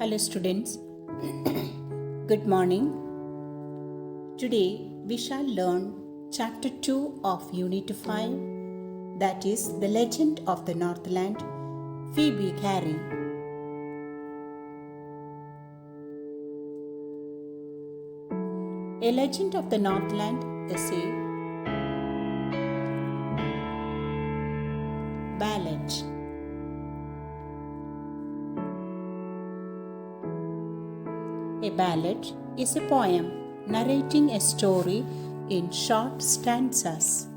Hello students, good morning. Today we shall learn chapter 2 of unit 5, that is the legend of the northland, Phoebe Carey. A legend of the northland is a ballad. A ballad is a poem narrating a story in short stanzas.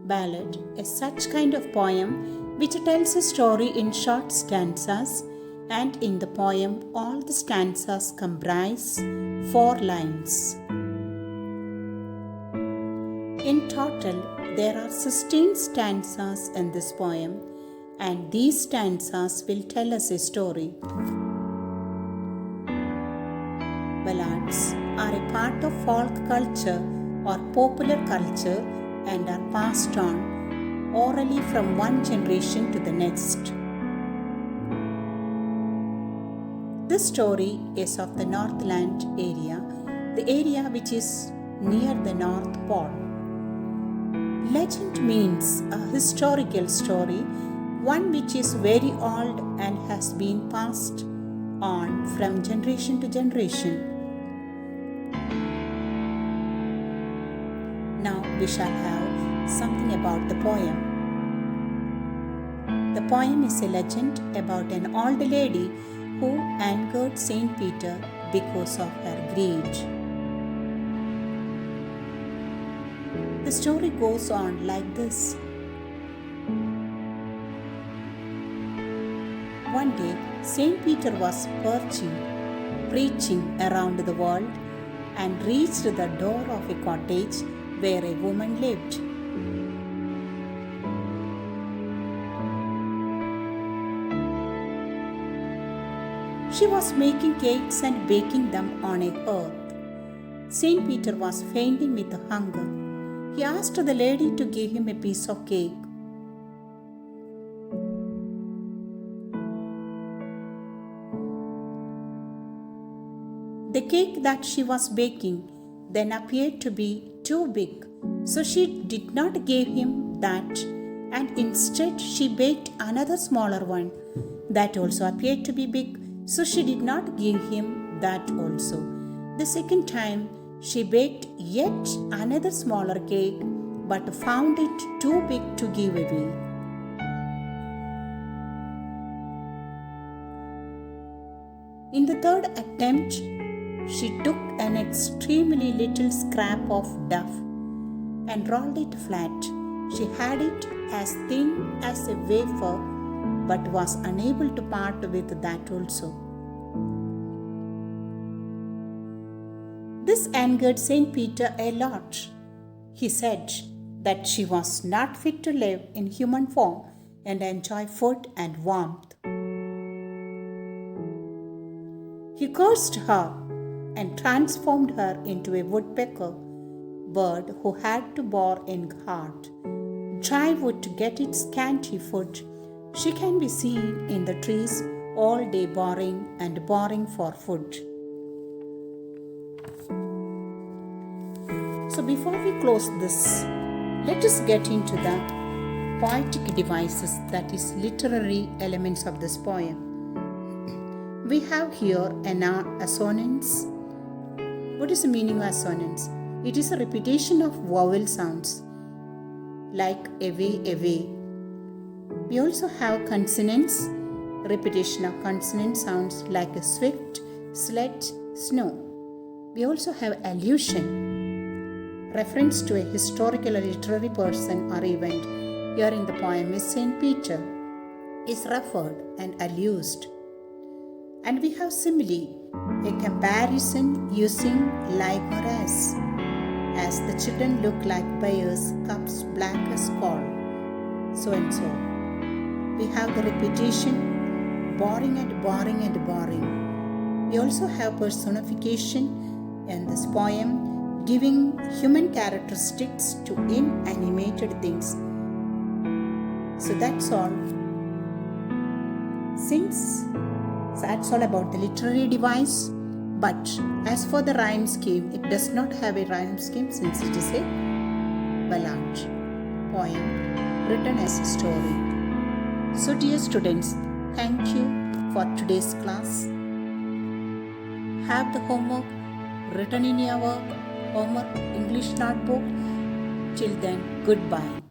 Ballad is such kind of poem which tells a story in short stanzas, and in the poem all the stanzas comprise 4 lines. In total, there are 16 stanzas in this poem, and these stanzas will tell us a story. Ballads are a part of folk culture or popular culture and are passed on orally from one generation to the next. This story is of the Northland area, the area which is near the North Pole. Legend means a historical story, one which is very old and has been passed on from generation to generation. Now we shall have something about the poem. The poem is a legend about an old lady who angered Saint Peter because of her greed. The story goes on like this. One day, Saint Peter was preaching around the world and reached the door of a cottage where a woman lived. She was making cakes and baking them on a hearth. Saint Peter was fainting with hunger. He asked the lady to give him a piece of cake. The cake that she was baking then appeared to be too big, so she did not give him that, and instead she baked another smaller one that also appeared to be big, so she did not give him that also. The second time she baked yet another smaller cake, but found it too big to give away. In the third attempt, she took an extremely little scrap of duff and rolled it flat. She had it as thin as a wafer, but was unable to part with that also. This angered Saint Peter a lot. He said that she was not fit to live in human form and enjoy food and warmth. He cursed her and transformed her into a woodpecker, bird who had to bore in hard, dry wood to get its scanty food. She can be seen in the trees all day boring for food. So before we close this, let us get into the poetic devices, that is literary elements of this poem. We have here an assonance. What is the meaning of assonance? It is a repetition of vowel sounds like away, away. We also have consonants, repetition of consonant sounds like a swift, sled, snow. We also have allusion, reference to a historical or literary person or event. Here in the poem is Saint Peter is referred and allused. And we have simile, a comparison using like or as the children look like bears, cups black as coal, so and so. We have the repetition, boring. We also have personification in this poem, giving human characteristics to inanimated things. So that's all. Since that's all about the literary device, but as for the rhyme scheme, it does not have a rhyme scheme since it is a ballad poem written as a story. So dear students, thank you for today's class. Have the homework written in your homework English notebook. Till then, goodbye.